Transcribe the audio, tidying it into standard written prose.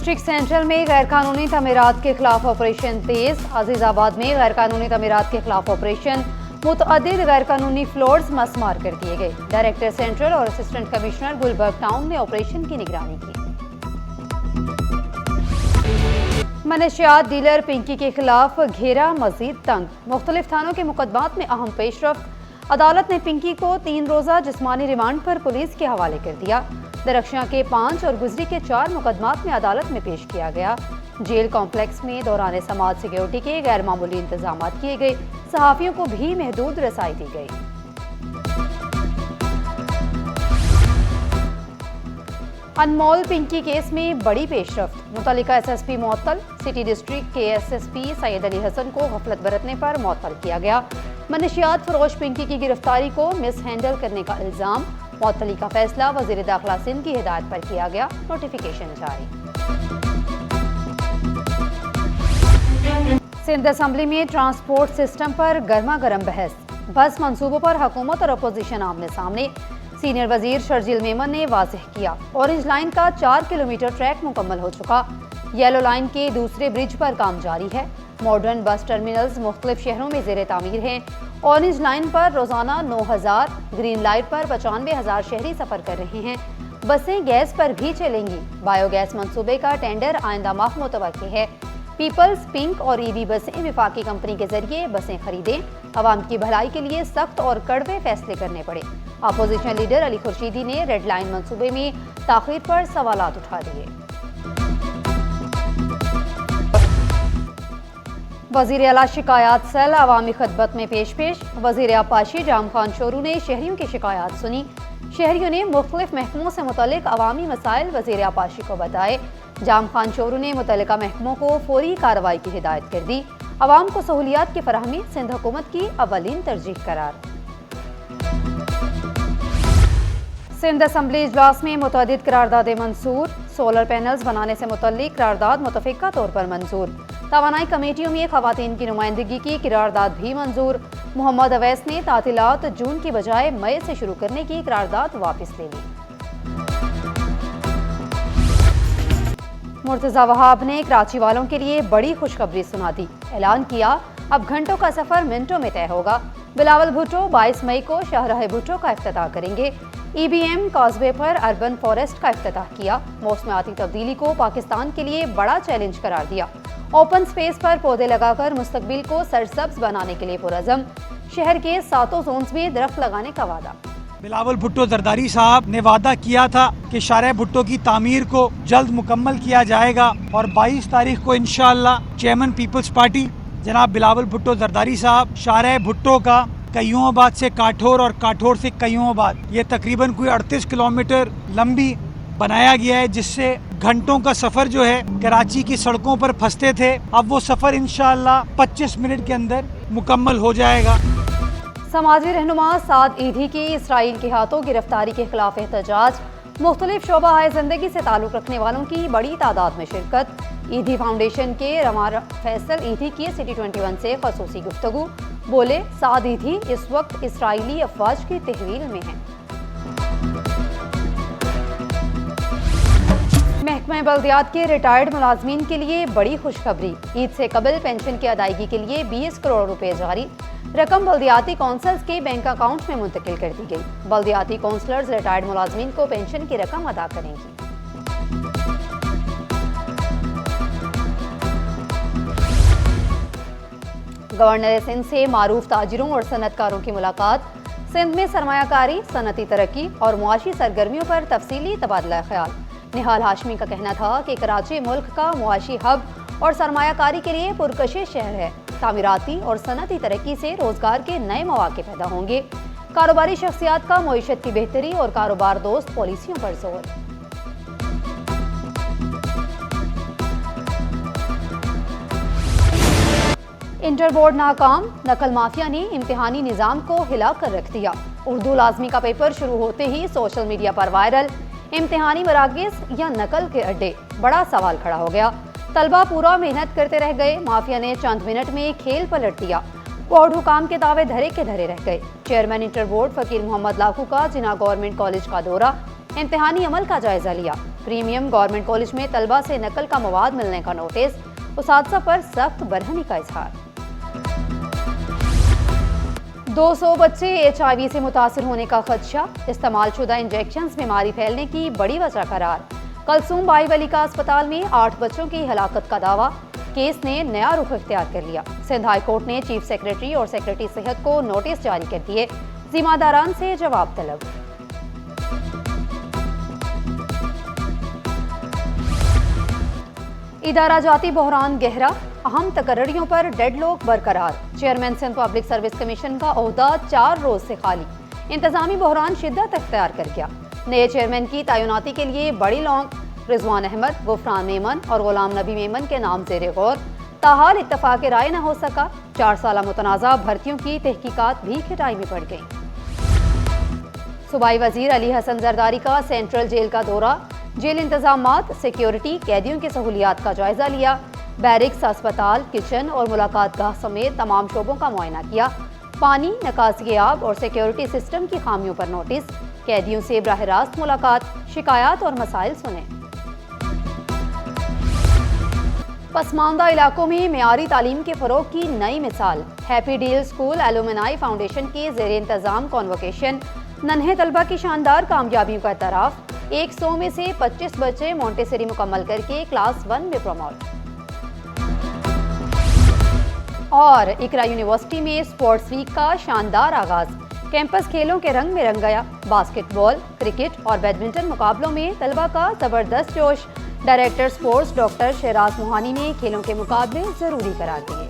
District central में गैर कानूनी तमीरात के खिलाफ ऑपरेशन तेज। अजीजाबाद में गैर कानूनी तमीरात के खिलाफ ऑपरेशन, मुतअद्दिद गैर कानूनी फ्लोर्स मसमार कर दिए गए। डायरेक्टर सेंट्रल और असिस्टेंट कमिश्नर गुलबर्ग टाउन ने ऑपरेशन की निगरानी की। मनशियात डीलर पिंकी के खिलाफ घेरा मजीद तंग। मुख्तलिफ थानों के मुकदमात में अहम पेशरफ्त। अदालत ने पिंकी को 3 रोज़ा जिस्मानी रिमांड पर पुलिस के हवाले कर दिया। दरख्शां के 5 और गुजरी के 4 मुकदमात में अदालत में पेश किया गया। जेल कॉम्प्लेक्स में दौरान समाअत सिक्योरिटी के गैर मामूली इंतजाम किए गए। सहाफ़ियों को भी महदूद रसाई दी गई। अनमोल पिंकी केस में बड़ी पेशरफ्त। मुतल्लिका SSP मुअत्तल। सिटी डिस्ट्रिक्ट के SSP सैयद अली हसन को गफलत बरतने पर मुअत्तल किया गया। मनशियात फरोश पिंकी की गिरफ्तारी को मिस हैंडल करने का इल्जाम। मुअत्तली का फैसला वज़ीर दाखिला सिंध की हिदायत पर किया गया। नोटिफिकेशन जारी। सिंध असेंबली में ट्रांसपोर्ट सिस्टम पर गर्मा गर्म बहस। बस मंसूबों पर हुकूमत और अपोजिशन आमने सामने। सीनियर वजीर शर्जील मेमन ने वाज़ेह किया, ऑरेंज लाइन का 4 किलोमीटर ट्रैक मुकम्मल हो चुका। येलो लाइन के दूसरे ब्रिज पर काम जारी है। मॉडर्न बस टर्मिनल्स मुख्तलिफ शहरों में ज़ेर तामीर हैं। ऑरेंज लाइन पर रोज़ाना 9,000, ग्रीन लाइट पर 95,000 शहरी सफ़र कर रहे हैं। बसें गैस पर भी चलेंगी। बायोगैस मंसूबे का टेंडर आइंदा माह मुतवक्की है। पीपल्स, पिंक और EV बसें विफाकी कंपनी के जरिए बसें खरीदें। अवाम की भलाई के लिए सख्त और कड़वे फैसले करने पड़े। अपोजिशन लीडर अली खुर्शीदी ने रेड लाइन मंसूबे में ताख़ीर पर सवालात उठा दिए। वज़ीर आला शिकायत सेल अवामी खिदमत में पेश। वज़ीर आपाशी जाम खान शोरू ने शहरियों की शिकायत सुनी। शहरियों ने मुख्तलिफ महकमों से मुतल्लिक अवामी मसाइल वज़ीर आपाशी को बताए। जाम खान शोरू ने मुतल्लिका महकमों को फौरी कार्रवाई की हिदायत कर दी। अवाम को सहूलियात की फराहमी सिंध हुकूमत की अवलीन तरजीह करार। सिंध असेंबली इजलास में मुतअद्दिद करारदादें मंजूर। सोलर पैनल्स बनाने से मुतल्लिक करारदाद मुतफ़िका तौर पर मंजूर। तवानाई कमेटियों में ख़वातीन की नुमाइंदगी की करारदाद भी मंजूर। मोहम्मद अवैस ने तातीलात जून की बजाय मई से शुरू करने की करारदाद वापस ले ली। मुर्तज़ा वहाब ने कराची वालों के लिए बड़ी खुशखबरी सुना दी। ऐलान किया, अब घंटों का सफ़र मिनटों में तय होगा। बिलावल भुट्टो 22 मई को शाहराह भुट्टो का इफ्तिताह करेंगे। EBM कॉजवे पर अर्बन फॉरेस्ट का इफ्तिताह किया। मौसमियाती तब्दीली को पाकिस्तान के लिए बड़ा चैलेंज करार दिया। ओपन स्पेस पर पौधे लगाकर मुस्तकबिल को सरसब्ज बनाने के लिए पुरज़म। शहर के 7 जोन्स में दरख्त लगाने का वादा। बिलावल भुट्टो जरदारी साहब ने वादा किया था कि शाहराह भुट्टो की तामीर को जल्द मुकम्मल किया जाएगा और 22 तारीख को इंशाअल्लाह चेयरमैन पीपल्स पार्टी जनाब बिलावल भुट्टो जरदारी साहब शाहराह भुट्टो का कयूमाबाद से काठोर और काठोर से कयूमाबाद, ये तकरीबन कोई 38 किलोमीटर लंबी बनाया गया है, जिससे घंटों का सफर जो है कराची की सड़कों पर फंसते थे, अब वो सफर इंशाअल्लाह 25 मिनट के अंदर मुकम्मल हो जाएगा। समाजी रहनुमा साद ईदी की इसराइल के हाथों गिरफ्तारी के खिलाफ एहतजाज। मुख्तलिफ शोबा जिंदगी से ताल्लुक़ रखने वालों की बड़ी तादाद में शिरकत। ईदी फाउंडेशन के रमा फैसल ईदी की सिटी 21 से खसूसी गुफ्तगू। बोले, साद ईदी इस वक्त इसराइली अफवाज की तहवील में है। महकमा बल्दियात के रिटायर्ड मुलाजमीन के लिए बड़ी खुशखबरी। ईद से कबल पेंशन की अदायगी के लिए 20 करोड़ रुपए जारी। रकम बल्दियाती कौंसल्स के बैंक अकाउंट में मुंतकिल कर दी गई। बल्दियाती कौंसलर्स रिटायर्ड मुलाजमीन को पेंशन की रकम अदा करेंगी। गवर्नर सिंध से मारूफ ताजिरों और सनतकारों की मुलाकात। सिंध में सरमायाकारी, सनती तरक्की और मुआशी सरगर्मियों पर तफसीली तबादला ख्याल। निहाल हाशमी का कहना था कि कराची मुल्क का मुआशी हब और सरमायाकारी के लिए पुरकशिश शहर है। तामीराती और सनती तरक्की से रोजगार के नए मौके पैदा होंगे। कारोबारी शख्सियात का मईशत की बेहतरी और कारोबार दोस्त पॉलिसियों पर जोर। इंटर बोर्ड नाकाम। नकल माफिया ने इम्तिहानी निज़ाम को हिला कर रख दिया। उर्दू लाजमी का पेपर शुरू होते ही सोशल मीडिया पर वायरल। इम्तिहानी मराकज़ या नकल के अड्डे, बड़ा सवाल खड़ा हो गया। तलबा पूरा मेहनत करते रह गए। माफिया ने चंद मिनट में खेल पलट दिया। बोर्ड हुकाम के दावे धरे के धरे रह गए। चेयरमैन इंटर बोर्ड फकीर मोहम्मद लाखू का जिना गवर्नमेंट कॉलेज का दौरा, इम्तिहानी अमल का जायजा लिया। پریمیم گورنمنٹ کالج میں طلبہ سے نقل کا مواد ملنے کا نوٹس، اساتذہ پر سخت برہمی کا اظہار۔ 200 بچے HIV سے متاثر ہونے کا خدشہ، استعمال شدہ انجیکشنز بیماری پھیلنے کی بڑی وجہ قرار۔ کلثوم بائی ولی کا اسپتال میں 8 بچوں کی ہلاکت کا دعویٰ، کیس نے نیا رخ اختیار کر لیا۔ سندھ ہائی کورٹ نے چیف سیکریٹری اور سیکریٹری صحت کو نوٹس جاری کر دیے، ذمہ داران سے جواب طلب۔ ادارہ جاتی بحران گہرا، اہم تقرریوں پر ڈیڈ لاک برقرار۔ Chairman Sindh public service commission کا عہدہ 4 روز سے خالی، انتظامی بحران شدت اختیار کر گیا۔ نئے چیئرمین کی تعیناتی کے لیے بڑی لانگ، رضوان احمد، غفران میمن اور غلام نبی میمن کے نام زیر غور، تاحال اتفاق رائے نہ ہو سکا۔ 4 سالہ متنازع بھرتیوں کی تحقیقات بھی کھٹائی میں پڑ گئیں۔ صوبائی وزیر علی حسن زرداری کا سینٹرل جیل کا دورہ، جیل انتظامات، سیکیورٹی، قیدیوں کی سہولیات کا جائزہ لیا۔ بیرکس، اسپتال، کچن اور ملاقات گاہ سمیت تمام شعبوں کا معائنہ کیا۔ پانی، نکاسی آب اور سیکیورٹی سسٹم کی خامیوں پر نوٹس، قیدیوں سے براہ راست ملاقات، شکایات اور مسائل سنے۔ پسماندہ علاقوں میں معیاری تعلیم کے فروغ کی نئی مثال، happy deal school alumni foundation کی زیر انتظام کانوکیشن، ننھے طلبہ کی شاندار کامیابیوں کا اعتراف، 100 میں سے 25 بچے مونٹیسری مکمل کر کے کلاس 1 میں پروموٹ۔ اور اقرا یونیورسٹی میں اسپورٹس ویک کا شاندار آغاز، کیمپس کھیلوں کے رنگ میں رنگ گیا۔ باسکٹ بال، کرکٹ اور بیڈمنٹن مقابلوں میں طلبہ کا زبردست جوش، ڈائریکٹر اسپورٹس ڈاکٹر شہراز موہانی نے کھیلوں کے مقابلے ضروری قرار دیے۔